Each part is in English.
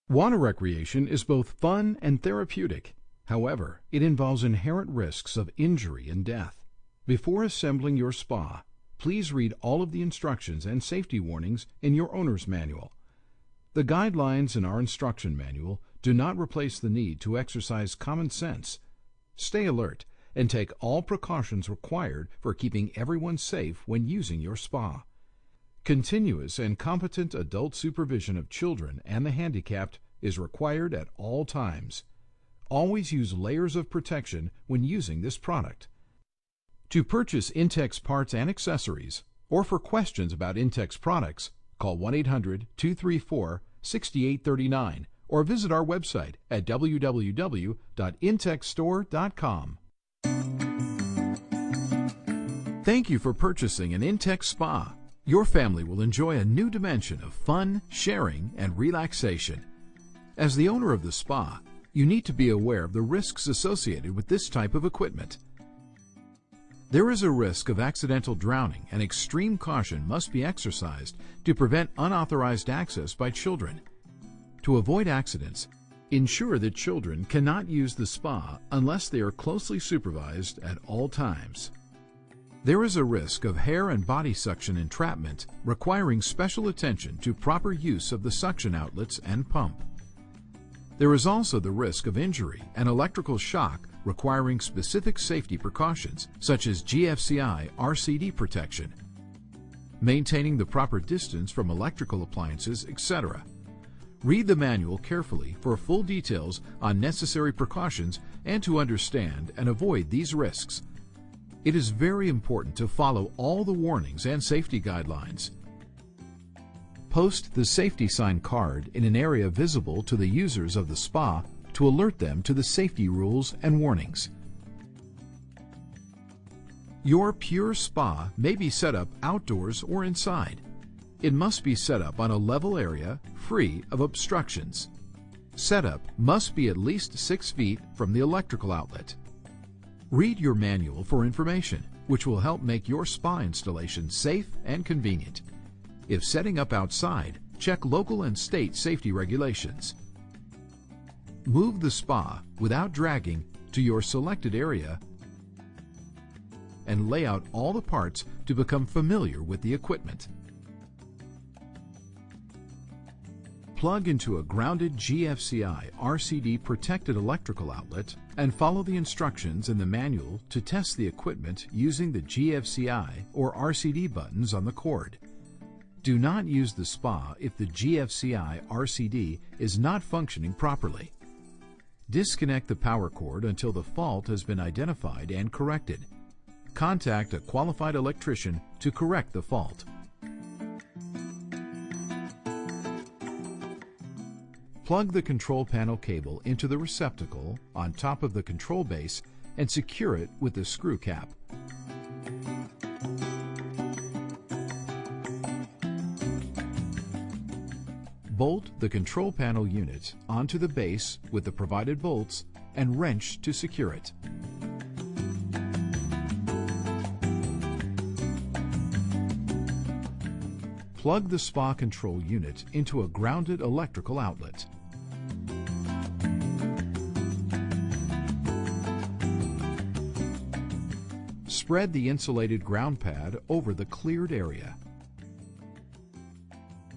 Water recreation is both fun and therapeutic. However, it involves inherent risks of injury and death. Before assembling your spa, please read all of the instructions and safety warnings in your owner's manual. The guidelines in our instruction manual do not replace the need to exercise common sense. Stay alert and take all precautions required for keeping everyone safe when using your spa. Continuous and competent adult supervision of children and the handicapped is required at all times. Always use layers of protection when using this product. To purchase Intex parts and accessories, or for questions about Intex products, call 1-800-234-6839 or visit our website at www.intexstore.com. Thank you for purchasing an Intex Spa. Your family will enjoy a new dimension of fun, sharing, and relaxation. As the owner of the spa, you need to be aware of the risks associated with this type of equipment. There is a risk of accidental drowning, and extreme caution must be exercised to prevent unauthorized access by children. To avoid accidents, ensure that children cannot use the spa unless they are closely supervised at all times. There is a risk of hair and body suction entrapment, requiring special attention to proper use of the suction outlets and pump. There is also the risk of injury and electrical shock, requiring specific safety precautions such as GFCI RCD protection, maintaining the proper distance from electrical appliances, etc. Read the manual carefully for full details on necessary precautions and to understand and avoid these risks. It is very important to follow all the warnings and safety guidelines. Post the safety sign card in an area visible to the users of the spa to alert them to the safety rules and warnings. Your Pure Spa may be set up outdoors or inside. It must be set up on a level area, free of obstructions. Setup must be at least 6 feet from the electrical outlet. Read your manual for information, which will help make your spa installation safe and convenient. If setting up outside, check local and state safety regulations. Move the spa without dragging to your selected area and lay out all the parts to become familiar with the equipment. Plug into a grounded GFCI RCD protected electrical outlet and follow the instructions in the manual to test the equipment using the GFCI or RCD buttons on the cord. Do not use the spa if the GFCI RCD is not functioning properly. Disconnect the power cord until the fault has been identified and corrected. Contact a qualified electrician to correct the fault. Plug the control panel cable into the receptacle on top of the control base and secure it with the screw cap. Bolt the control panel unit onto the base with the provided bolts and wrench to secure it. Plug the spa control unit into a grounded electrical outlet. Spread the insulated ground pad over the cleared area.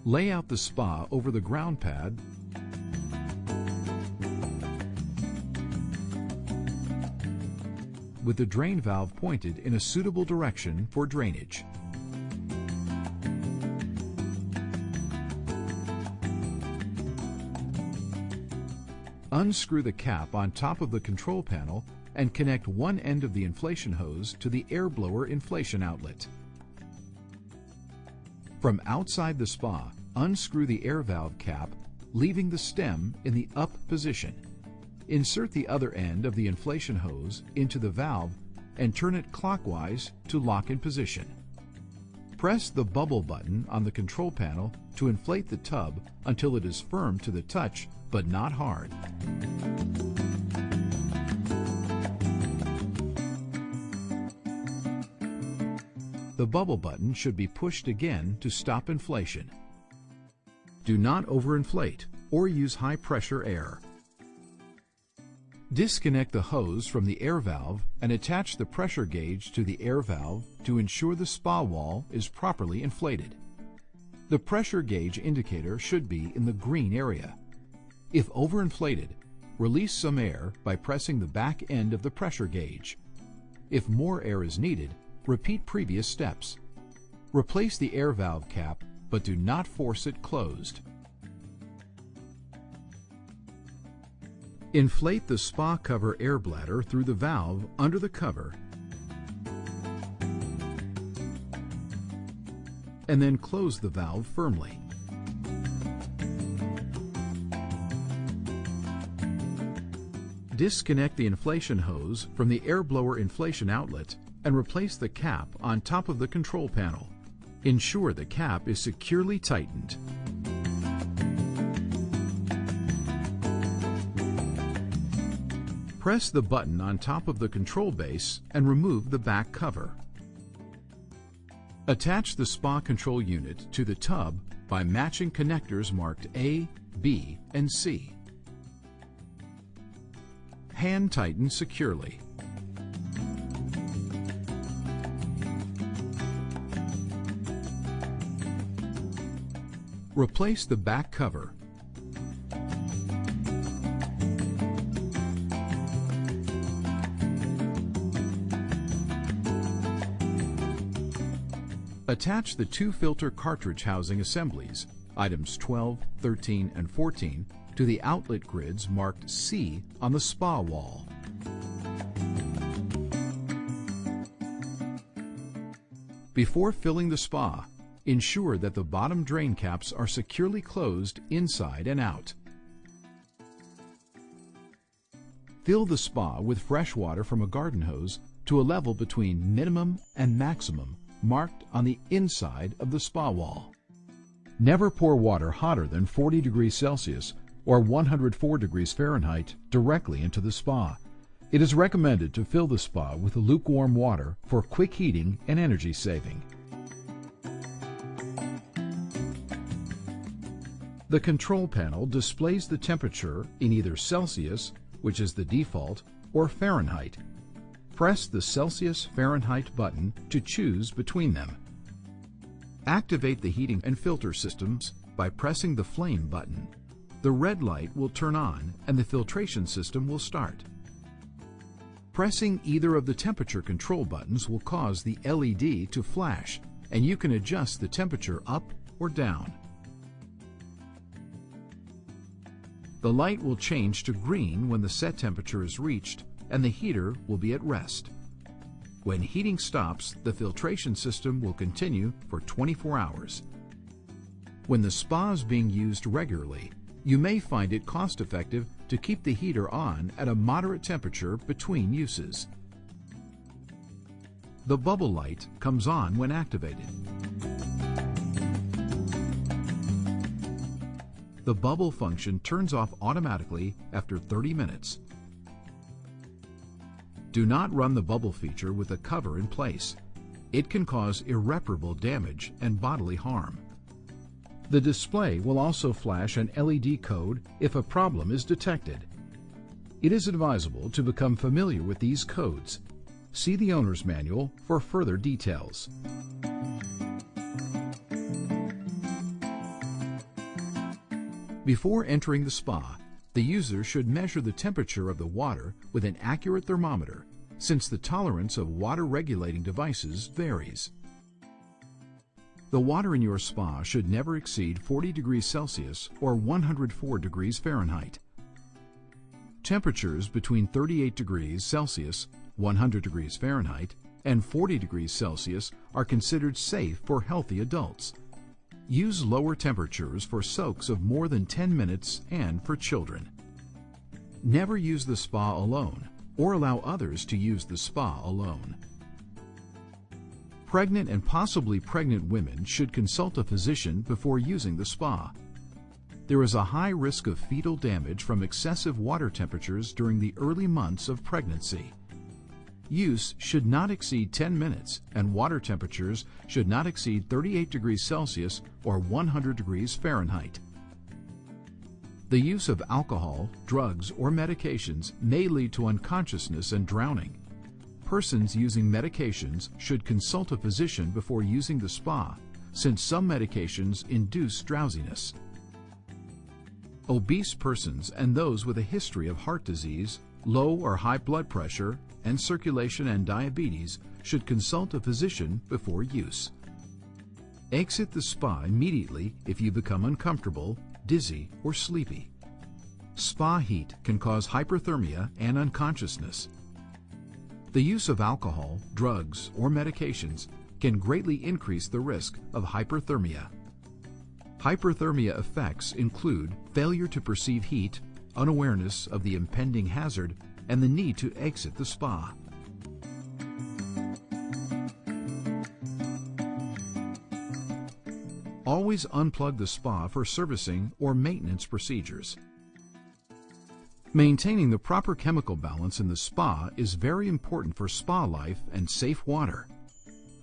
Lay out the spa over the ground pad with the drain valve pointed in a suitable direction for drainage. Unscrew the cap on top of the control panel and connect one end of the inflation hose to the air blower inflation outlet. From outside the spa, unscrew the air valve cap, leaving the stem in the up position. Insert the other end of the inflation hose into the valve and turn it clockwise to lock in position. Press the bubble button on the control panel to inflate the tub until it is firm to the touch but not hard. The bubble button should be pushed again to stop inflation. Do not overinflate. or use high-pressure air. Disconnect the hose from the air valve and attach the pressure gauge to the air valve to ensure the spa wall is properly inflated. The pressure gauge indicator should be in the green area. If overinflated, release some air by pressing the back end of the pressure gauge. If more air is needed, repeat previous steps. Replace the air valve cap, but do not force it closed. Inflate the spa cover air bladder through the valve under the cover and then close the valve firmly. Disconnect the inflation hose from the air blower inflation outlet and replace the cap on top of the control panel. Ensure the cap is securely tightened. Press the button on top of the control base and remove the back cover. Attach the spa control unit to the tub by matching connectors marked A, B, and C. Hand tighten securely. Replace the back cover. Attach the two filter cartridge housing assemblies, items 12, 13, and 14, to the outlet grids marked C on the spa wall. Before filling the spa, ensure that the bottom drain caps are securely closed inside and out. Fill the spa with fresh water from a garden hose to a level between minimum and maximum marked on the inside of the spa wall. Never pour water hotter than 40 degrees Celsius or 104 degrees Fahrenheit directly into the spa. It is recommended to fill the spa with lukewarm water for quick heating and energy saving. The control panel displays the temperature in either Celsius, which is the default, or Fahrenheit. Press the Celsius/Fahrenheit button to choose between them. Activate the heating and filter systems by pressing the flame button. The red light will turn on and the filtration system will start. Pressing either of the temperature control buttons will cause the LED to flash, and you can adjust the temperature up or down. The light will change to green when the set temperature is reached, and the heater will be at rest. When heating stops, the filtration system will continue for 24 hours. When the spa is being used regularly, you may find it cost-effective to keep the heater on at a moderate temperature between uses. The bubble light comes on when activated. The bubble function turns off automatically after 30 minutes. Do not run the bubble feature with the cover in place. It can cause irreparable damage and bodily harm. The display will also flash an LED code if a problem is detected. It is advisable to become familiar with these codes. See the owner's manual for further details. Before entering the spa, the user should measure the temperature of the water with an accurate thermometer, since the tolerance of water-regulating devices varies. The water in your spa should never exceed 40 degrees Celsius or 104 degrees Fahrenheit. Temperatures between 38 degrees Celsius, 100 degrees Fahrenheit, and 40 degrees Celsius are considered safe for healthy adults. Use lower temperatures for soaks of more than 10 minutes and for children. Never use the spa alone or allow others to use the spa alone. Pregnant and possibly pregnant women should consult a physician before using the spa. There is a high risk of fetal damage from excessive water temperatures during the early months of pregnancy. Use should not exceed 10 minutes and water temperatures should not exceed 38 degrees Celsius or 100 degrees Fahrenheit. The use of alcohol, drugs, or medications may lead to unconsciousness and drowning. Persons using medications should consult a physician before using the spa, since some medications induce drowsiness. Obese persons and those with a history of heart disease, low or high blood pressure, and circulation and diabetes should consult a physician before use. Exit the spa immediately if you become uncomfortable, dizzy, or sleepy. Spa heat can cause hyperthermia and unconsciousness. The use of alcohol, drugs, or medications can greatly increase the risk of hyperthermia. Hyperthermia effects include failure to perceive heat, unawareness of the impending hazard, and the need to exit the spa. Always unplug the spa for servicing or maintenance procedures. Maintaining the proper chemical balance in the spa is very important for spa life and safe water.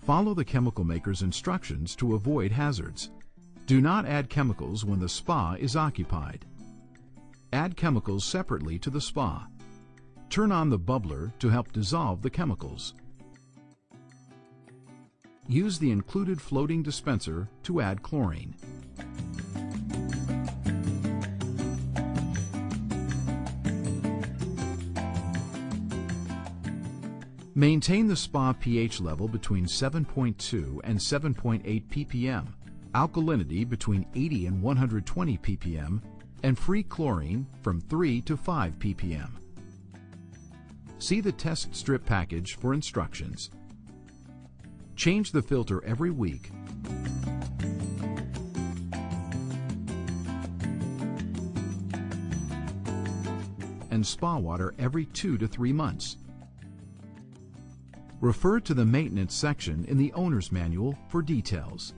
Follow the chemical maker's instructions to avoid hazards. Do not add chemicals when the spa is occupied. Add chemicals separately to the spa. Turn on the bubbler to help dissolve the chemicals. Use the included floating dispenser to add chlorine. Maintain the spa pH level between 7.2 and 7.8 ppm, alkalinity between 80 and 120 ppm, and free chlorine from 3 to 5 ppm. See the test strip package for instructions. Change the filter every week. And spa water every 2 to 3 months. Refer to the maintenance section in the owner's manual for details.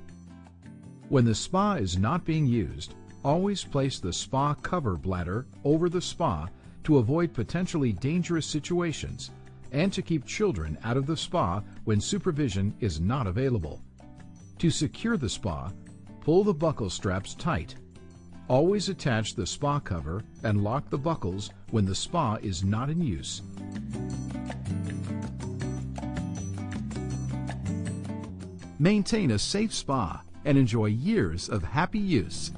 When the spa is not being used, always place the spa cover bladder over the spa to avoid potentially dangerous situations and to keep children out of the spa when supervision is not available. To secure the spa, pull the buckle straps tight. Always attach the spa cover and lock the buckles when the spa is not in use. Maintain a safe spa and enjoy years of happy use.